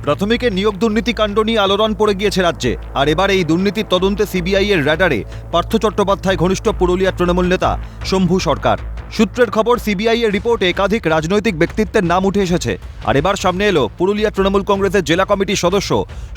প্রাথমিকের নিয়োগ দুর্নীতি কাণ্ড নিয়ে আলোড়ন পড়ে গিয়েছে রাজ্যে। আর এবার এই দুর্নীতির তদন্তে সিবিআই এর র্যাডারে পার্থ চট্টোপাধ্যায় ঘনিষ্ঠ পুরুলিয়া তৃণমূল নেতা শম্ভু সরকার। সূত্রের খবর, সিবিআই এর রিপোর্টে একাধিক রাজনৈতিক ব্যক্তিত্বের নাম উঠে এসেছে। আর এবার সামনে এলো পুরুলিয়া তৃণমূল কংগ্রেসের জেলা কমিটির সদস্য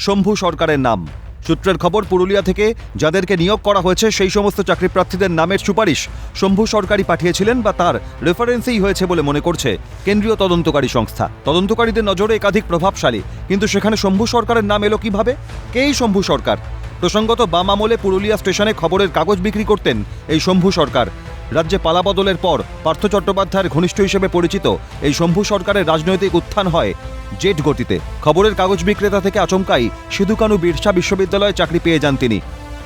শম্ভু সরকারের নাম। সূত্রের খবর, পুরুলিয়া থেকে যাদেরকে নিয়োগ করা হয়েছে সেই সমস্ত চাকরি প্রার্থীদের নামের সুপারিশ শম্ভু সরকারই পাঠিয়েছিলেন বা তার রেফারেন্সেই হয়েছে বলে মনে করছে কেন্দ্রীয় তদন্তকারী সংস্থা। তদন্তকারীদের নজরে একাধিক প্রভাবশালী, কিন্তু সেখানে শম্ভু সরকারের নাম এলো কিভাবে? কেই শম্ভু সরকার? প্রসঙ্গত, বাম আমলে পুরুলিয়া স্টেশনে খবরের কাগজ বিক্রি করতেন এই শম্ভু সরকার। রাজ্যে পালাবদলের পর পার্থ চট্টোপাধ্যায়ের ঘনিষ্ঠ হিসেবে পরিচিত এই শম্ভু সরকারের রাজনৈতিক উত্থান হয় জেট গতিতে। খবরের কাগজ বিক্রেতা থেকে আচমকাই সিধু কানু বিরসা বিশ্ববিদ্যালয়ে চাকরি পেয়ে যান তিনি।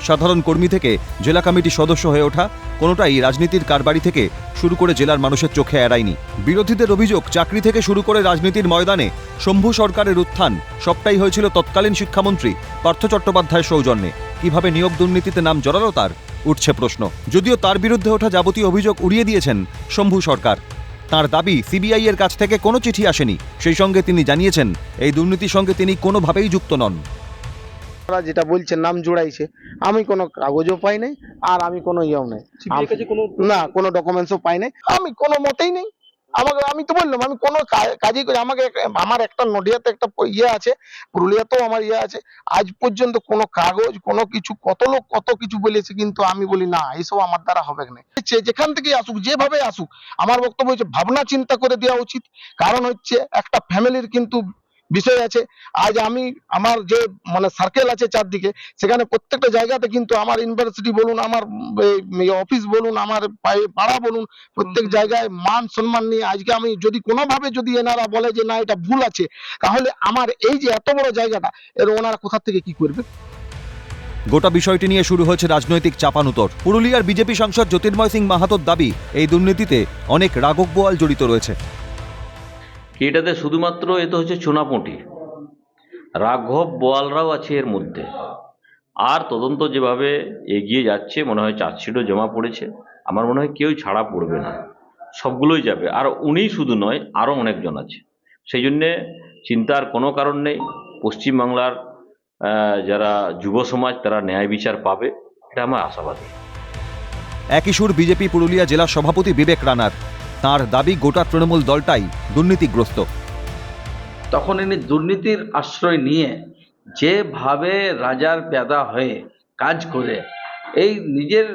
সাধারণ কর্মী থেকে জেলা কমিটির সদস্য হয়ে ওঠা, কোনোটাই রাজনীতির কারবারি থেকে শুরু করে জেলার মানুষের চোখে এড়ায়নি। বিরোধীদের অভিযোগ, চাকরি থেকে শুরু করে রাজনীতির ময়দানে শম্ভু সরকারের উত্থান সবটাই হয়েছিল তৎকালীন শিক্ষামন্ত্রী পার্থ চট্টোপাধ্যায়ের সৌজন্যে। কিভাবে নিয়োগ দুর্নীতিতে নাম জড়ালো তার, উঠছে প্রশ্ন। যদিও তার বিরুদ্ধে ওঠা যাবতীয় অভিযোগ উড়িয়ে দিয়েছেন শম্ভু সরকার। তার দাবি, সিবিআই এর কাছ থেকে কোনো চিঠি আসেনি। সেই সঙ্গে তিনি জানিয়েছেন এই দুর্নীতির সঙ্গে তিনি কোনোভাবেই যুক্ত নন। যেটা বলছেন নাম জোড়াইছে, আমি কোনো কাগজও পাই নাই, আর আমি কোনো ইয়েও নেই, না কোনো ডকুমেন্টসও পাই নাই, আমি কোনো মতেই নেই। আমাকে, আমি তো বললাম আমি কোনো কাজই করি, আমাকে আমার একটা নডিয়াতে একটা ইয়ে আছে, পুরুলিয়াতেও আমার ইয়ে আছে, আজ পর্যন্ত কোনো কাগজ কোনো কিছু, কত লোক কত কিছু বলেছে, কিন্তু আমি বলি না, এইসব আমার দ্বারা হবে না। যেখান থেকে আসুক, যেভাবে আসুক, আমার বক্তব্য হচ্ছে ভাবনা চিন্তা করে দেওয়া উচিত। কারণ হচ্ছে একটা ফ্যামিলির কিন্তু বিষয় আছে। আজ আমি আমার যে সার্কেল আছে চারদিকে, সেখানে প্রত্যেকটা জায়গাতে কিন্তু আমার ইউনিভার্সিটি বলুন, আমার অফিস বলুন, আমার পাড়া বলুন, প্রত্যেক জায়গায় মান সম্মান নিয়ে আজকে আমি যদি কোনোভাবে যদি এনারা বলে যে না এটা ভুল আছে, তাহলে আমার এই যে এত বড় জায়গাটা এর ওনারা কোথা থেকে কি করবে? গোটা বিষয়টি নিয়ে শুরু হয়েছে রাজনৈতিক চাপানুতর। পুরুলিয়ার বিজেপি সাংসদ জ্যোতির্ময় সিং মাহাতোর দাবি, এই দুর্নীতিতে অনেক রাঘব বোয়াল জড়িত রয়েছে। এটাতে শুধুমাত্র এ তো হচ্ছে চুনাপুঁটি, রাঘব বোয়ালরাও আছে এর মধ্যে। আর তদন্ত যেভাবে এগিয়ে যাচ্ছে, মনে হয় চার্জশিটও জমা পড়েছে, আমার মনে হয় কেউ ছাড়া পড়বে না, সবগুলোই যাবে। আর উনি শুধু নয়, আরও অনেকজন আছে। সেই জন্যে চিন্তার কোনো কারণ নেই। পশ্চিমবাংলার যারা যুব সমাজ তারা ন্যায় বিচার পাবে, এটা আমার আশাবাদী। একই সুর বিজেপি পুরুলিয়া জেলা সভাপতি বিবেক রানার। তাঁর দাবি, গোটা তৃণমূল দলটাই দুর্নীতিগ্রস্ত। তখন ইনি দুর্নীতির আশ্রয় নিয়ে যেভাবে রাজার পেদা হয়ে কাজ করে, এই নিজের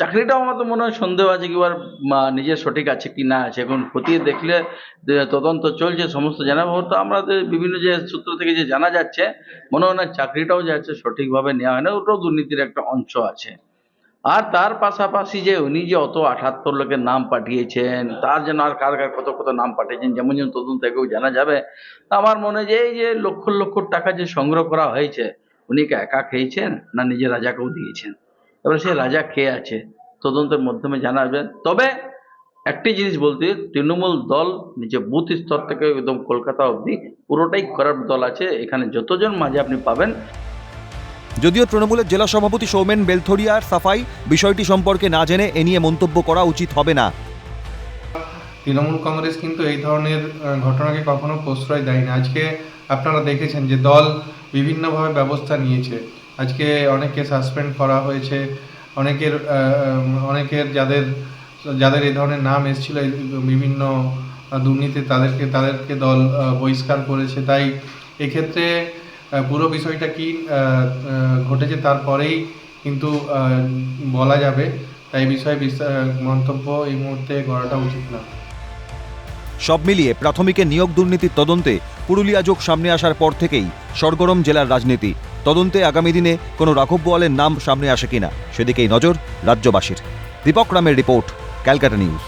চাকরিটাও আমার তো মনে হয় সন্দেহ আছে কি নিজের সঠিক আছে কি না আছে। এখন খতিয়ে দেখলে তদন্ত চলছে, সমস্ত জানাবো। তো আমরা বিভিন্ন যে সূত্র থেকে যে জানা যাচ্ছে, মনে হয় না চাকরিটাও যাচ্ছে সঠিকভাবে নেওয়া হয় না, ওটাও দুর্নীতির একটা অংশ আছে। আর তার পাশাপাশি যে উনি যে অত 78 লোকের নাম পাঠিয়েছেন, তার জন্য আর কার কার কত কত নাম পাঠিয়েছেন, যেমন যেমন তদন্ত থেকেও জানা যাবে। আমার মনে হয় যে এই যে লক্ষ লক্ষ টাকা যে সংগ্রহ করা হয়েছে, উনি কি একা খেয়েছেন না নিজের রাজাকেও দিয়েছেন? এবার সে রাজা খেয়ে আছে, তদন্তের মাধ্যমে জানা যাবে। তবে একটি জিনিস বলতে, তৃণমূল দল নিচে বুথ স্তর থেকে একদম কলকাতা অবধি পুরোটাই করাপ্ট দল আছে। এখানে যতজন মাঝে আপনি পাবেন। যদিও তৃণমূলের জেলা সভাপতি সৌমেন বেলথরিয়ার সাফাই, বিষয়টি সম্পর্কে না জেনে এ নিয়ে মন্তব্য করা উচিত হবে না। তৃণমূল কংগ্রেস কিন্তু এই ধরনের ঘটনাকে কখনো প্রশ্রয় দেয় না। আজকে আপনারা দেখেছেন যে দল বিভিন্নভাবে ব্যবস্থা নিয়েছে। আজকে অনেকে সাসপেন্ড করা হয়েছে, অনেকের যাদের এই ধরনের নাম এসেছিল বিভিন্ন দুর্নীতি, তাদেরকে দল বহিষ্কার করেছে। তাই এক্ষেত্রে পুরো বিষয়টা কি ঘটেছে তারপরেই কিন্তু বলা যাবে। তাই বিষয়ে মন্তব্য এই মুহূর্তে করাটা উচিত না। সব মিলিয়ে প্রাথমিকের নিয়োগ দুর্নীতির তদন্তে পুরুলিয়া যোগ সামনে আসার পর থেকেই সরগরম জেলার রাজনীতি। তদন্তে আগামী দিনে কোনো রাঘব বোয়ালের নাম সামনে আসে কিনা, সেদিকেই নজর রাজ্যবাসীর। দীপক রামের রিপোর্ট, ক্যালকাটা নিউজ।